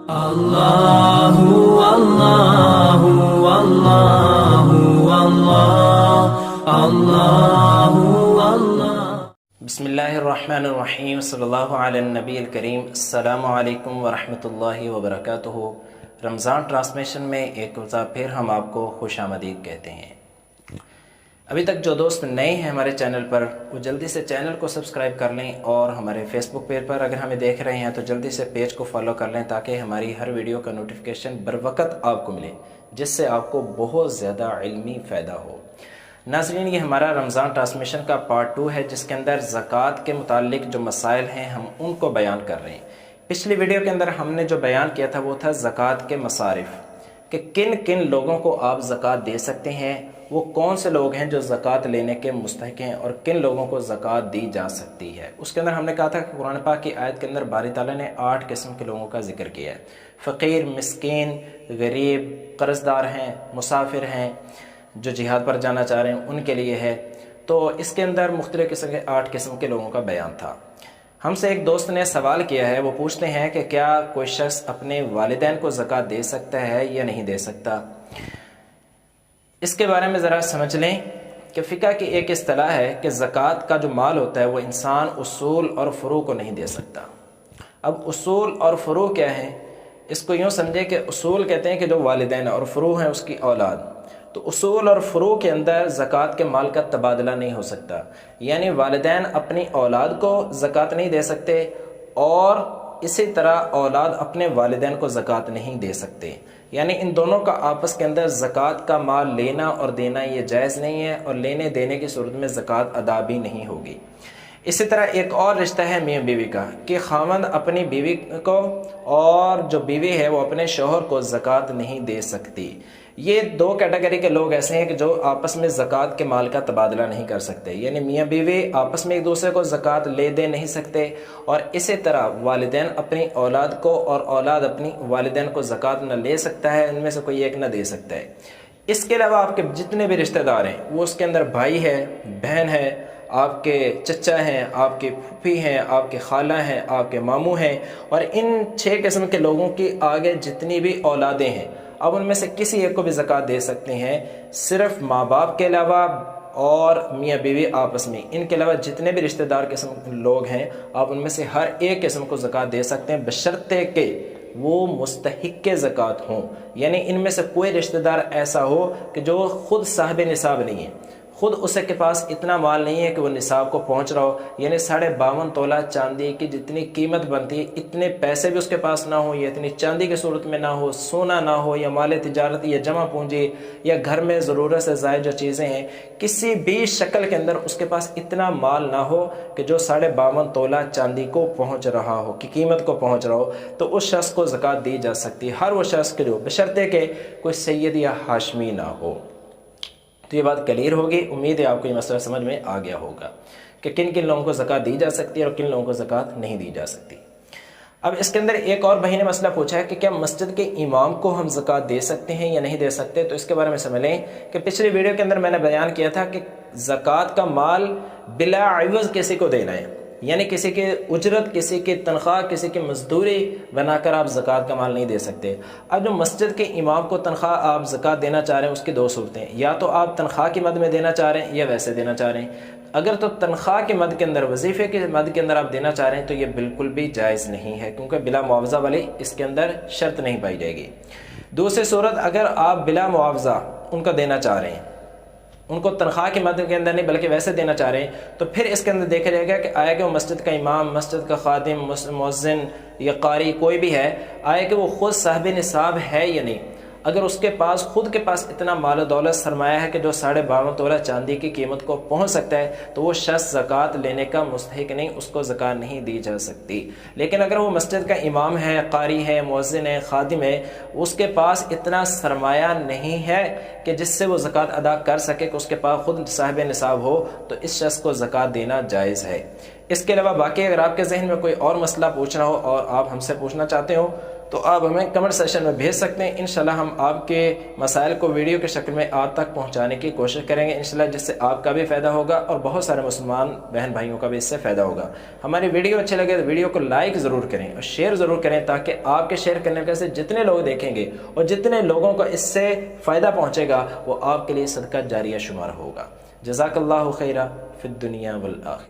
اللہ اللہ اللہ اللہ اللہ۔ بسم اللہ الرحمن الرحیم، صلی اللہ علی النبی الکریم۔ السلام علیکم ورحمۃ اللہ وبرکاتہ۔ رمضان ٹرانسمیشن میں ایک بار پھر ہم آپ کو خوش آمدید کہتے ہیں۔ ابھی تک جو دوست نئے ہیں ہمارے چینل پر، وہ جلدی سے چینل کو سبسکرائب کر لیں، اور ہمارے فیس بک پیج پر اگر ہمیں دیکھ رہے ہیں تو جلدی سے پیج کو فالو کر لیں، تاکہ ہماری ہر ویڈیو کا نوٹیفیکیشن بروقت آپ کو ملے، جس سے آپ کو بہت زیادہ علمی فائدہ ہو۔ ناظرین، یہ ہمارا رمضان ٹرانسمیشن کا پارٹ 2 ہے، جس کے اندر زکوٰۃ کے متعلق جو مسائل ہیں ہم ان کو بیان کر رہے ہیں۔ پچھلی ویڈیو کے اندر ہم نے جو بیان کیا تھا وہ تھا زکوٰۃ کے مصارف، کہ کن کن لوگوں کو آپ زکوٰۃ دے سکتے ہیں، وہ کون سے لوگ ہیں جو زکوٰۃ لینے کے مستحق ہیں، اور کن لوگوں کو زکوٰۃ دی جا سکتی ہے۔ اس کے اندر ہم نے کہا تھا کہ قرآن پاک کی آیت کے اندر باری تعالیٰ نے 8 قسم کے لوگوں کا ذکر کیا ہے۔ فقیر، مسکین، غریب، قرض دار ہیں، مسافر ہیں، جو جہاد پر جانا چاہ رہے ہیں ان کے لیے ہے۔ تو اس کے اندر مختلف قسم کے 8 قسم کے لوگوں کا بیان تھا۔ ہم سے ایک دوست نے سوال کیا ہے، وہ پوچھتے ہیں کہ کیا کوئی شخص اپنے والدین کو زکوٰۃ دے سکتا ہے یا نہیں دے سکتا۔ اس کے بارے میں ذرا سمجھ لیں کہ فقہ کی ایک اصطلاح ہے کہ زکوٰۃ کا جو مال ہوتا ہے وہ انسان اصول اور فروع کو نہیں دے سکتا۔ اب اصول اور فروع کیا ہیں؟ اس کو یوں سمجھے کہ اصول کہتے ہیں کہ جو والدین، اور فروع ہیں اس کی اولاد۔ تو اصول اور فروع کے اندر زکوٰۃ کے مال کا تبادلہ نہیں ہو سکتا، یعنی والدین اپنی اولاد کو زکوٰۃ نہیں دے سکتے، اور اسی طرح اولاد اپنے والدین کو زکوٰۃ نہیں دے سکتے، یعنی ان دونوں کا آپس کے اندر زکوٰۃ کا مال لینا اور دینا یہ جائز نہیں ہے، اور لینے دینے کی صورت میں زکوٰۃ ادا بھی نہیں ہوگی۔ اسی طرح ایک اور رشتہ ہے میاں بیوی کا، کہ خاوند اپنی بیوی کو، اور جو بیوی ہے وہ اپنے شوہر کو زکوٰۃ نہیں دے سکتی۔ یہ 2 کیٹیگری کے لوگ ایسے ہیں کہ جو آپس میں زکوٰۃ کے مال کا تبادلہ نہیں کر سکتے، یعنی میاں بیوی آپس میں ایک دوسرے کو زکوٰۃ لے دے نہیں سکتے، اور اسی طرح والدین اپنی اولاد کو اور اولاد اپنی والدین کو زکوٰۃ نہ لے سکتا ہے، ان میں سے کوئی ایک نہ دے سکتا ہے۔ اس کے علاوہ آپ کے جتنے بھی رشتہ دار ہیں، وہ اس کے اندر بھائی ہے، بہن ہے، آپ کے چچا ہیں، آپ کے پھوپھی ہیں، آپ کے خالہ ہیں، آپ کے ماموں ہیں، اور ان 6 قسم کے لوگوں کی آگے جتنی بھی اولادیں ہیں، اب ان میں سے کسی ایک کو بھی زکوٰۃ دے سکتے ہیں، صرف ماں باپ کے علاوہ اور میاں بیوی آپس میں، ان کے علاوہ جتنے بھی رشتہ دار قسم کے لوگ ہیں، آپ ان میں سے ہر ایک قسم کو زکوٰۃ دے سکتے ہیں، بشرطے کہ وہ مستحق زکوٰۃ ہوں، یعنی ان میں سے کوئی رشتہ دار ایسا ہو کہ جو خود صاحب نصاب نہیں ہے، خود اسے کے پاس اتنا مال نہیں ہے کہ وہ نصاب کو پہنچ رہا ہو، یعنی 52.5 تولہ چاندی کی جتنی قیمت بنتی ہے اتنے پیسے بھی اس کے پاس نہ ہو، یا اتنی چاندی کی صورت میں نہ ہو، سونا نہ ہو، یا مال تجارت یا جمع پونجی، یا گھر میں ضرورت سے زائد جو چیزیں ہیں، کسی بھی شکل کے اندر اس کے پاس اتنا مال نہ ہو کہ جو 52.5 تولہ چاندی کو پہنچ رہا ہو، کی قیمت کو پہنچ رہا ہو، تو اس شخص کو زکوٰۃ دی جا سکتی ہے، ہر وہ شخص کے جو، بشرطے کہ کوئی سید یا ہاشمی نہ ہو۔ تو یہ بات کلیئر ہوگی، امید ہے آپ کو یہ مسئلہ سمجھ میں آ گیا ہوگا کہ کن کن لوگوں کو زکوٰۃ دی جا سکتی ہے اور کن لوگوں کو زکوٰۃ نہیں دی جا سکتی۔ اب اس کے اندر ایک اور بھائی نے مسئلہ پوچھا ہے کہ کیا مسجد کے امام کو ہم زکوٰۃ دے سکتے ہیں یا نہیں دے سکتے۔ تو اس کے بارے میں سمجھ لیں کہ پچھلی ویڈیو کے اندر میں نے بیان کیا تھا کہ زکوٰۃ کا مال بلا عوض کسی کو دینا ہے، یعنی کسی کی اجرت، کسی کی تنخواہ، کسی کی مزدوری بنا کر آپ زکوٰۃ کا مال نہیں دے سکتے۔ اب جو مسجد کے امام کو تنخواہ آپ زکوٰۃ دینا چاہ رہے ہیں، اس کی 2 صورتیں ہیں، یا تو آپ تنخواہ کی مد میں دینا چاہ رہے ہیں یا ویسے دینا چاہ رہے ہیں۔ اگر تو تنخواہ کی مد کے اندر، وظیفے کی مد کے اندر آپ دینا چاہ رہے ہیں تو یہ بالکل بھی جائز نہیں ہے، کیونکہ بلا معاوضہ والی اس کے اندر شرط نہیں پائی جائے گی۔ دوسری صورت، اگر آپ بلا معاوضہ ان کو دینا چاہ رہے ہیں، ان کو تنخواہ کی مد کے اندر نہیں بلکہ ویسے دینا چاہ رہے ہیں، تو پھر اس کے اندر دیکھا جائے گا کہ آیا کہ وہ مسجد کا امام، مسجد کا خادم، مؤذن یا قاری کوئی بھی ہے، آیا کہ وہ خود صاحب نصاب ہے یا نہیں۔ اگر اس کے پاس خود کے پاس اتنا مال و دولت سرمایہ ہے کہ جو 52.5 تولہ چاندی کی قیمت کو پہنچ سکتا ہے، تو وہ شخص زکوٰۃ لینے کا مستحق نہیں، اس کو زکوٰۃ نہیں دی جا سکتی۔ لیکن اگر وہ مسجد کا امام ہے، قاری ہے، مؤذن ہے، خادم ہے، اس کے پاس اتنا سرمایہ نہیں ہے کہ جس سے وہ زکوٰۃ ادا کر سکے، کہ اس کے پاس خود صاحب نصاب ہو، تو اس شخص کو زکوٰۃ دینا جائز ہے۔ اس کے علاوہ باقی اگر آپ کے ذہن میں کوئی اور مسئلہ پوچھنا ہو اور آپ ہم سے پوچھنا چاہتے ہو تو آپ ہمیں کمنٹ سیشن میں بھیج سکتے ہیں. انشاءاللہ ہم آپ کے مسائل کو ویڈیو کی شکل میں آپ تک پہنچانے کی کوشش کریں گے انشاءاللہ، جس سے آپ کا بھی فائدہ ہوگا اور بہت سارے مسلمان بہن بھائیوں کا بھی اس سے فائدہ ہوگا. ہماری ویڈیو اچھے لگے تو ویڈیو کو لائک ضرور کریں اور شیئر ضرور کریں، تاکہ آپ کے شیئر کرنے کی وجہ سے جتنے لوگ دیکھیں گے اور جتنے لوگوں کو اس سے فائدہ پہنچے گا وہ آپ کے لیے صدقہ جاریہ شمار ہوگا. جزاک اللہ خیرہ فی الدنیا والآخرہ.